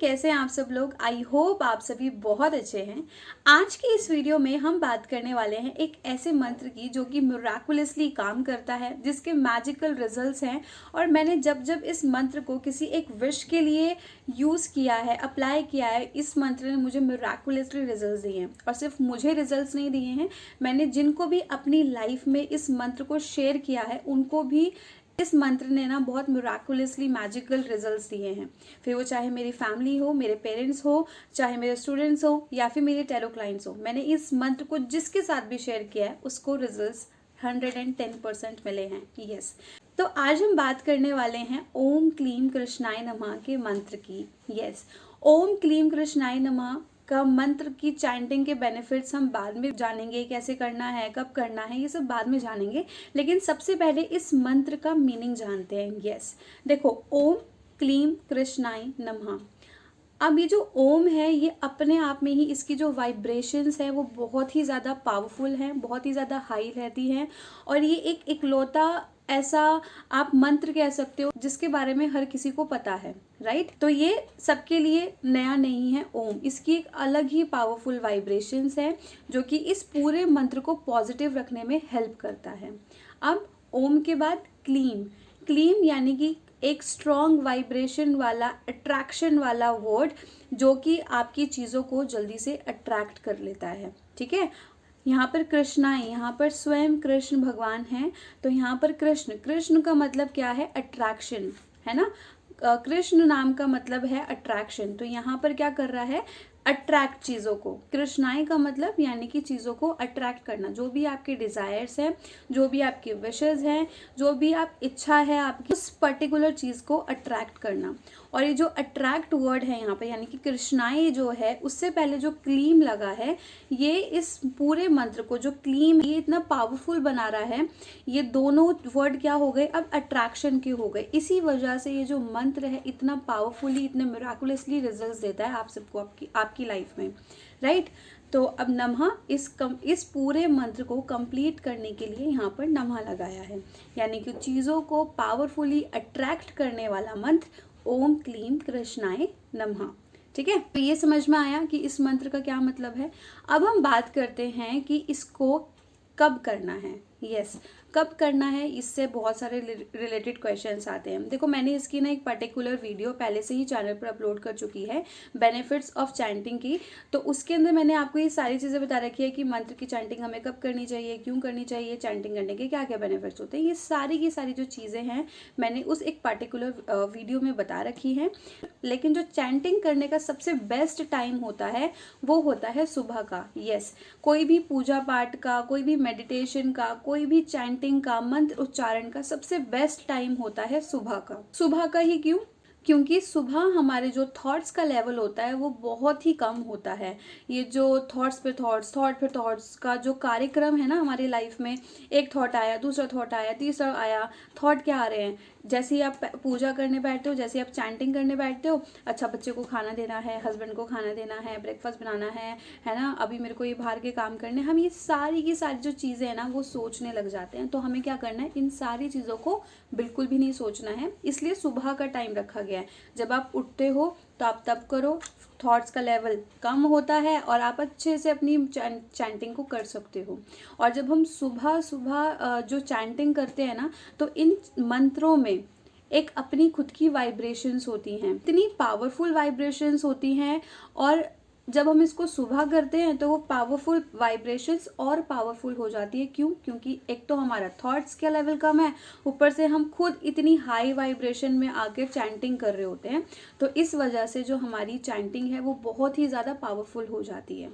कैसे हैं आप सब लोग। आई होप आप सभी बहुत अच्छे हैं। आज की इस वीडियो में हम बात करने वाले हैं एक ऐसे मंत्र की जो कि मिराकुलसली काम करता है, जिसके मैजिकल रिजल्ट्स हैं। और मैंने जब जब इस मंत्र को किसी एक विश के लिए यूज़ किया है, अप्लाई किया है, इस मंत्र ने मुझे मिराकुलसली रिजल्ट्स दिए हैं। और सिर्फ मुझे रिजल्ट्स नहीं दिए हैं, मैंने जिनको भी अपनी लाइफ में इस मंत्र को शेयर किया है उनको भी इस मंत्र ने ना बहुत मिराकुलसली मैजिकल रिजल्ट्स दिए हैं। फिर वो चाहे मेरी फैमिली हो, मेरे पेरेंट्स हो, चाहे मेरे स्टूडेंट्स हो या फिर मेरे टेरो क्लाइंट्स हो, मैंने इस मंत्र को जिसके साथ भी शेयर किया है उसको रिजल्ट्स 110% मिले हैं। यस, तो आज हम बात करने वाले हैं ओम क्लीम कृष्णाय नमः के मंत्र की। यस, ओम क्लीम कृष्णाय नमः का मंत्र की चैंटिंग के बेनिफिट्स हम बाद में जानेंगे, कैसे करना है, कब करना है, ये सब बाद में जानेंगे। लेकिन सबसे पहले इस मंत्र का मीनिंग जानते हैं। यस, देखो, ओम क्लीम कृष्णाय नमः। अब ये जो ओम है, ये अपने आप में ही इसकी जो वाइब्रेशंस है वो बहुत ही ज़्यादा पावरफुल हैं, बहुत ही ज़्यादा हाई रहती हैं। और ये एक इकलौता ऐसा आप मंत्र कह सकते हो जिसके बारे में हर किसी को पता है, राइट। तो ये सबके लिए नया नहीं है। ओम, इसकी एक अलग ही पावरफुल वाइब्रेशंस है जो कि इस पूरे मंत्र को पॉजिटिव रखने में हेल्प करता है। अब ओम के बाद क्लीम। क्लीम यानी कि एक स्ट्रॉन्ग वाइब्रेशन वाला, अट्रैक्शन वाला वर्ड जो कि आपकी चीज़ों को जल्दी से अट्रैक्ट कर लेता है। ठीक है, यहाँ पर कृष्णा है, यहाँ पर स्वयं कृष्ण भगवान हैं। तो यहाँ पर कृष्ण, कृष्ण का मतलब क्या है? अट्रैक्शन, है ना। कृष्ण नाम का मतलब है अट्रैक्शन। तो यहाँ पर क्या कर रहा है? अट्रैक्ट चीज़ों को। कृष्णाई का मतलब यानी कि चीज़ों को अट्रैक्ट करना। जो भी आपके डिज़ायर्स हैं, जो भी आपके विशेज़ हैं, जो भी आप इच्छा है आपकी, उस पर्टिकुलर चीज़ को अट्रैक्ट करना। और ये जो अट्रैक्ट वर्ड है यहाँ पे यानी कि कृष्णाई जो है, उससे पहले जो क्लीम लगा है, ये इस पूरे मंत्र को, जो क्लीम ये इतना पावरफुल बना रहा है। ये दोनों वर्ड क्या हो गए? अब अट्रैक्शन के हो गए। इसी वजह से ये जो मंत्र है इतना पावरफुली, इतने मिराकुलसली रिजल्ट्स देता है आप सबको, आपकी लाइफ में, राइट। तो अब नमः इस पूरे मंत्र को कंप्लीट करने के लिए यहाँ पर नमः लगाया है, यानी कि चीज़ों को पावरफुली अट्रैक्ट करने वाला मंत्र ओम क्लीम कृष्णाय नमः। ठीक है, तो ये समझ में आया कि इस मंत्र का क्या मतलब है। अब हम बात करते हैं कि इसको कब करना है। यस, कब करना है, इससे बहुत सारे रिलेटेड क्वेश्चंस आते हैं। देखो, मैंने इसकी ना एक पर्टिकुलर वीडियो पहले से ही चैनल पर अपलोड कर चुकी है, बेनिफिट्स ऑफ चैंटिंग की। तो उसके अंदर मैंने आपको ये सारी चीज़ें बता रखी है कि मंत्र की चैंटिंग हमें कब करनी चाहिए, क्यों करनी चाहिए, चैंटिंग करने के क्या क्या बेनिफिट्स होते हैं। ये सारी की सारी जो चीज़ें हैं मैंने उस एक पर्टिकुलर वीडियो में बता रखी हैं। लेकिन जो चैंटिंग करने का सबसे बेस्ट टाइम होता है वो होता है सुबह का। यस, कोई भी पूजा पाठ का, कोई भी मेडिटेशन का, कोई भी चैंटिंग का, मंत्र उच्चारण का सबसे बेस्ट टाइम होता है सुबह का। सुबह का ही क्यों? क्योंकि सुबह हमारे जो थॉट्स का लेवल होता है वो बहुत ही कम होता है। ये जो थॉट्स पे थॉट्स, थॉट पे थॉट्स का जो कार्यक्रम है ना हमारी लाइफ में, एक थॉट आया, दूसरा थॉट आया, तीसरा आया, थॉट क्या आ रहे हैं? जैसे ही आप पूजा करने बैठते हो, जैसे आप चैंटिंग करने बैठते हो, अच्छा बच्चे को खाना देना है, हस्बैंड को खाना देना है, ब्रेकफास्ट बनाना है ना, अभी मेरे को ये बाहर के काम करने, हम ये सारी की सारी जो चीज़ें हैं ना वो सोचने लग जाते हैं। तो हमें क्या करना है? इन सारी चीज़ों को बिल्कुल भी नहीं सोचना है। इसलिए सुबह का टाइम रखा गया है। जब आप उठते हो तो आप तब करो, थॉट्स का लेवल कम होता है और आप अच्छे से अपनी चैंटिंग को कर सकते हो। और जब हम सुबह सुबह जो चैंटिंग करते हैं ना, तो इन मंत्रों में एक अपनी खुद की वाइब्रेशंस होती हैं, इतनी पावरफुल वाइब्रेशंस होती हैं। और जब हम इसको सुबह करते हैं तो वो पावरफुल वाइब्रेशंस और पावरफुल हो जाती है। क्यों? क्योंकि एक तो हमारा थॉट्स का लेवल कम है, ऊपर से हम खुद इतनी हाई वाइब्रेशन में आकर चैंटिंग कर रहे होते हैं। तो इस वजह से जो हमारी चैंटिंग है वो बहुत ही ज़्यादा पावरफुल हो जाती है।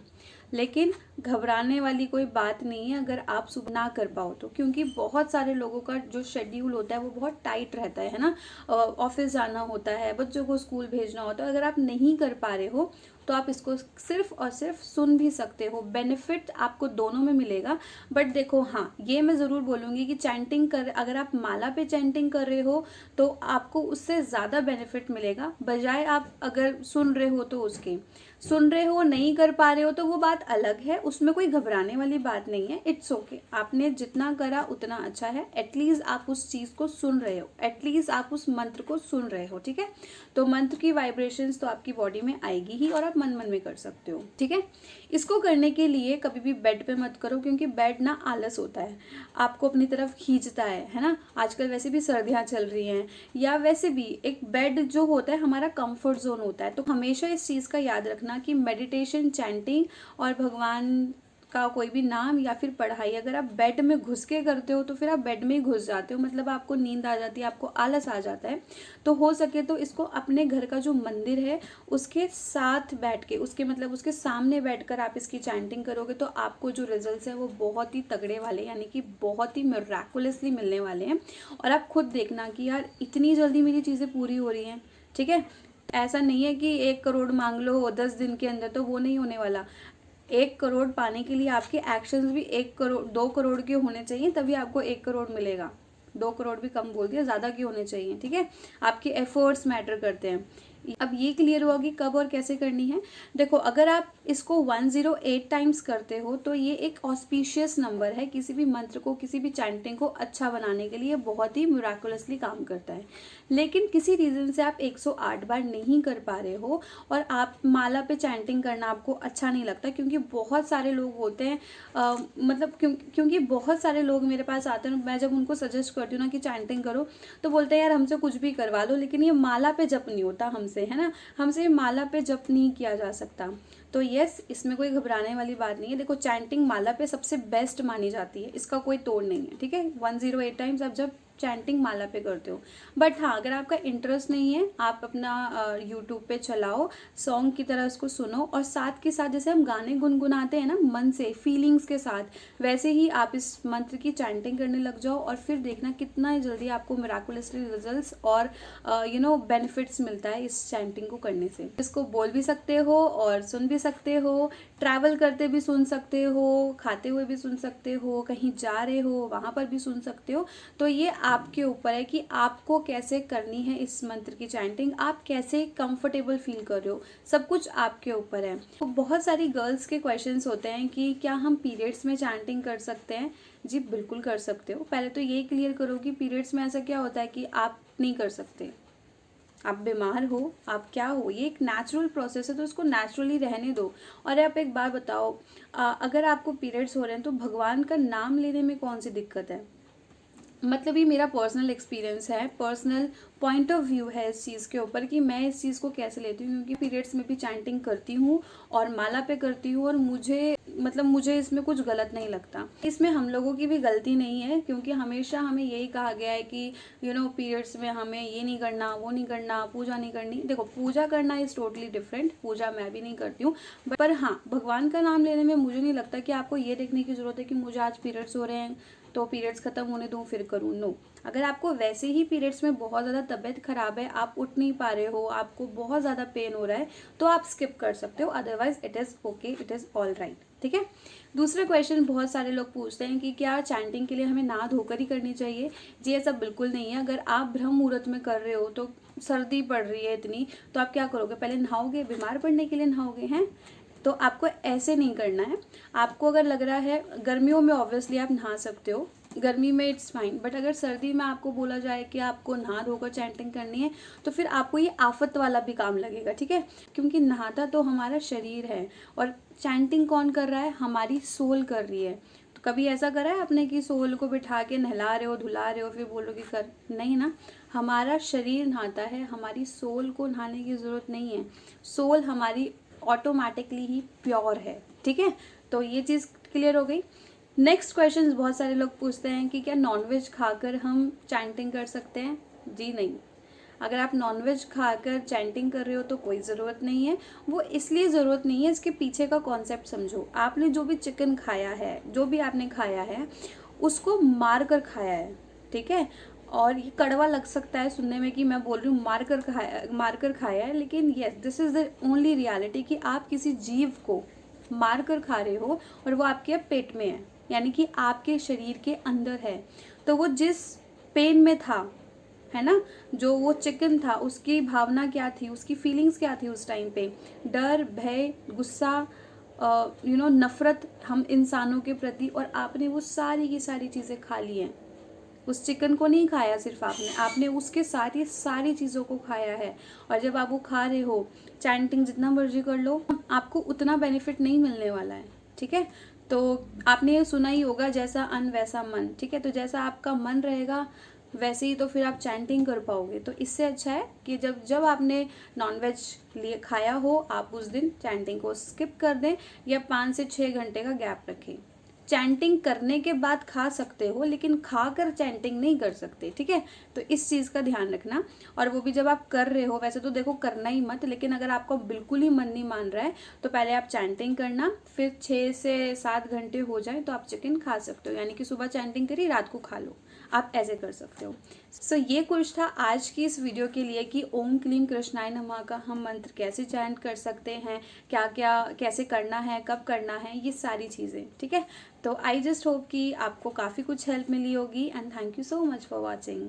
लेकिन घबराने वाली कोई बात नहीं है अगर आप सुबह ना कर पाओ तो, क्योंकि बहुत सारे लोगों का जो शेड्यूल होता है वो बहुत टाइट रहता है ना। ऑफिस जाना होता है, बच्चों को स्कूल भेजना होता है। अगर आप नहीं कर पा रहे हो तो आप इसको सिर्फ और सिर्फ सुन भी सकते हो। बेनिफिट आपको दोनों में मिलेगा। बट देखो, हाँ, ये मैं ज़रूर बोलूँगी कि चैंटिंग कर, अगर आप माला पे चैंटिंग कर रहे हो तो आपको उससे ज़्यादा बेनिफिट मिलेगा, बजाय आप अगर सुन रहे हो तो उसके। सुन रहे हो नहीं कर पा रहे हो तो वो बात अलग है, उसमें कोई घबराने वाली बात नहीं है, इट्स ओके। आपने जितना करा उतना अच्छा है, एटलीस्ट आप उस चीज़ को सुन रहे हो, एटलीस्ट आप उस मंत्र को सुन रहे हो, ठीक है। तो मंत्र की वाइब्रेशंस तो आपकी बॉडी में आएगी ही और आप मन मन में कर सकते हो, ठीक है। इसको करने के लिए कभी भी बेड पे मत करो, क्योंकि बेड ना आलस होता है, आपको अपनी तरफ खींचता है ना। आजकल वैसे भी सर्दियाँ चल रही हैं, या वैसे भी एक बेड जो होता है हमारा कंफर्ट जोन होता है। तो हमेशा इस चीज़ का याद रखना कि मेडिटेशन, चैंटिंग और भगवान का कोई भी नाम या फिर पढ़ाई अगर आप बेड में घुस के करते हो तो फिर आप बेड में ही घुस जाते हो, मतलब आपको नींद आ जाती है, आपको आलस आ जाता है। तो हो सके तो इसको अपने घर का जो मंदिर है उसके साथ बैठ के, उसके मतलब उसके सामने बैठकर आप इसकी चैंटिंग करोगे तो आपको जो रिजल्ट्स हैं वो बहुत ही तगड़े वाले, यानी कि बहुत ही मिराकुलसली मिलने वाले हैं। और आप खुद देखना कि यार इतनी जल्दी मेरी चीज़ें पूरी हो रही हैं, ठीक है। ऐसा नहीं है कि 1 करोड़ मांग लो 10 दिन के अंदर, तो वो नहीं होने वाला। 1 करोड़ पाने के लिए आपके एक्शंस भी 1 करोड़ 2 करोड़ के होने चाहिए, तभी आपको 1 करोड़ मिलेगा। 2 करोड़ भी कम बोल दिया, ज़्यादा के होने चाहिए, ठीक है। आपके एफर्ट्स मैटर करते हैं। अब ये क्लियर हुआ कि कब और कैसे करनी है। देखो, अगर आप इसको 108 टाइम्स करते हो तो ये एक ऑस्पिशियस नंबर है, किसी भी मंत्र को, किसी भी चैंटिंग को अच्छा बनाने के लिए बहुत ही मिराकुलसली काम करता है। लेकिन किसी रीज़न से आप 108 बार नहीं कर पा रहे हो और आप माला पे चैंटिंग करना आपको अच्छा नहीं लगता, क्योंकि बहुत सारे लोग होते हैं, मतलब क्योंकि बहुत सारे लोग मेरे पास आते हैं, मैं जब उनको सजेस्ट करती हूँ ना कि चैंटिंग करो तो बोलते हैं यार हमसे कुछ भी करवा लो, लेकिन ये माला पे जप नहीं होता हमसे, है ना। हमसे ये माला पे जप नहीं किया जा सकता। तो यस, इसमें कोई घबराने वाली बात नहीं है। देखो, चैंटिंग माला पे सबसे बेस्ट मानी जाती है, इसका कोई तोड़ नहीं है, ठीक है। 108 टाइम्स आप जब चैंटिंग माला पे करते हो। बट हाँ, अगर आपका इंटरेस्ट नहीं है, आप अपना यूट्यूब पे चलाओ, सॉन्ग की तरह उसको सुनो, और साथ के साथ जैसे हम गाने गुनगुनाते हैं ना मन से, फीलिंग्स के साथ, वैसे ही आप इस मंत्र की चैंटिंग करने लग जाओ और फिर देखना कितना जल्दी आपको मिराकुलसली रिजल्ट्स और बेनिफिट्स मिलता है इस चैंटिंग को करने से। इसको बोल भी सकते हो और सुन भी सकते हो, ट्रैवल करते भी सुन सकते हो, खाते हुए भी सुन सकते हो, कहीं जा रहे हो वहाँ पर भी सुन सकते हो। तो ये आपके ऊपर है कि आपको कैसे करनी है इस मंत्र की चैंटिंग, आप कैसे कंफर्टेबल फील कर रहे हो, सब कुछ आपके ऊपर है। तो बहुत सारी गर्ल्स के क्वेश्चंस होते हैं कि क्या हम पीरियड्स में चैंटिंग कर सकते हैं। जी बिल्कुल कर सकते हो। पहले तो ये क्लियर करो कि पीरियड्स में ऐसा क्या होता है कि आप नहीं कर सकते। आप बीमार हो, आप क्या हो, ये एक नेचुरल प्रोसेस है, तो उसको नेचुरली रहने दो। और आप एक बात बताओ, अगर आपको पीरियड्स हो रहे हैं तो भगवान का नाम लेने में कौन सी दिक्कत है। मतलब ये मेरा पर्सनल एक्सपीरियंस है, पर्सनल पॉइंट ऑफ व्यू है इस चीज़ के ऊपर कि मैं इस चीज़ को कैसे लेती हूँ, क्योंकि पीरियड्स में भी चैंटिंग करती हूँ और माला पे करती हूँ, और मुझे इसमें कुछ गलत नहीं लगता। इसमें हम लोगों की भी गलती नहीं है, क्योंकि हमेशा हमें यही कहा गया है कि पीरियड्स में हमें ये नहीं करना, वो नहीं करना, पूजा नहीं करनी। देखो, पूजा करना इज़ टोटली डिफरेंट, पूजा मैं भी नहीं करती हूँ, पर हाँ, भगवान का नाम लेने में मुझे नहीं लगता कि आपको ये देखने की ज़रूरत है कि मुझे आज पीरियड्स हो रहे हैं तो पीरियड्स खत्म होने दूँ फिर करूँ। नो, अगर आपको वैसे ही पीरियड्स में बहुत ज़्यादा तबीयत ख़राब है, आप उठ नहीं पा रहे हो, आपको बहुत ज़्यादा पेन हो रहा है, तो आप स्किप कर सकते हो, otherwise it is okay, it is all right, ठीक है। दूसरा क्वेश्चन बहुत सारे लोग पूछते हैं कि क्या चैंटिंग के लिए हमें नहा धोकर ही करनी चाहिए। जी ऐसा बिल्कुल नहीं है। अगर आप ब्रह्म मुहूर्त में कर रहे हो तो सर्दी पड़ रही है इतनी, तो आप क्या करोगे, पहले नहाओगे, बीमार पड़ने के लिए नहाओगे हैं। तो आपको ऐसे नहीं करना है। आपको अगर लग रहा है, गर्मियों में ऑब्वियसली आप नहा सकते हो, गर्मी में इट्स फाइन, बट अगर सर्दी में आपको बोला जाए कि आपको नहा धोकर चैंटिंग करनी है तो फिर आपको ये आफत वाला भी काम लगेगा, ठीक है। क्योंकि नहाता तो हमारा शरीर है और चैंटिंग कौन कर रहा है, हमारी सोल कर रही है। तो कभी ऐसा करा है आपने कि सोल को बिठा के नहला रहे हो, धुला रहे हो, फिर बोलो कि कर, नहीं ना। हमारा शरीर नहाता है, हमारी सोल को नहाने की ज़रूरत नहीं है। सोल हमारी ऑटोमेटिकली ही प्योर है, ठीक है। तो ये चीज़ क्लियर हो गई। नेक्स्ट क्वेश्चन बहुत सारे लोग पूछते हैं कि क्या नॉनवेज खाकर हम चैंटिंग कर सकते हैं। जी नहीं, अगर आप नॉनवेज खाकर चैंटिंग कर रहे हो तो कोई ज़रूरत नहीं है। वो इसलिए ज़रूरत नहीं है, इसके पीछे का कॉन्सेप्ट समझो। आपने जो भी चिकन खाया है, जो भी आपने खाया है, उसको मार कर खाया है, ठीक है। और ये कड़वा लग सकता है सुनने में कि मैं बोल रही हूँ मार कर खाया है, लेकिन yes, this is the only reality कि आप किसी जीव को मार कर खा रहे हो और वो आपके पेट में है, यानी कि आपके शरीर के अंदर है। तो वो जिस पेन में था, है ना। जो वो चिकन था उसकी भावना क्या थी, उसकी फीलिंग्स क्या थी उस टाइम पे, डर, भय, गुस्सा, नफरत हम इंसानों के प्रति, और आपने वो सारी की सारी चीज़ें खा ली हैं। उस चिकन को नहीं खाया सिर्फ आपने, आपने उसके साथ ये सारी चीज़ों को खाया है। और जब आप वो खा रहे हो, चैंटिंग जितना मर्जी कर लो, आपको उतना बेनिफिट नहीं मिलने वाला है, ठीक है। तो आपने ये सुना ही होगा, जैसा अन्न वैसा मन, ठीक है। तो जैसा आपका मन रहेगा वैसे ही तो फिर आप चैंटिंग कर पाओगे। तो इससे अच्छा है कि जब जब आपने नॉनवेज लिए खाया हो, आप उस दिन चैंटिंग को स्किप कर दें या 5 से 6 घंटे का गैप रखें। चैंटिंग करने के बाद खा सकते हो, लेकिन खाकर चैंटिंग नहीं कर सकते, ठीक है। तो इस चीज़ का ध्यान रखना। और वो भी जब आप कर रहे हो, वैसे तो देखो करना ही मत, लेकिन अगर आपको बिल्कुल ही मन नहीं मान रहा है तो पहले आप चैंटिंग करना, फिर 6 से 7 घंटे हो जाए तो आप चिकन खा सकते हो। यानी कि सुबह चैंटिंग करी, रात को खा लो, आप ऐसे कर सकते हो। सो ये कुछ था आज की इस वीडियो के लिए कि ओम क्लीम कृष्णाय नमः का हम मंत्र कैसे चैंट कर सकते हैं, क्या क्या कैसे करना है, कब करना है, ये सारी चीज़ें, ठीक है। तो आई जस्ट होप कि आपको काफ़ी कुछ हेल्प मिली होगी, and thank you so much for watching.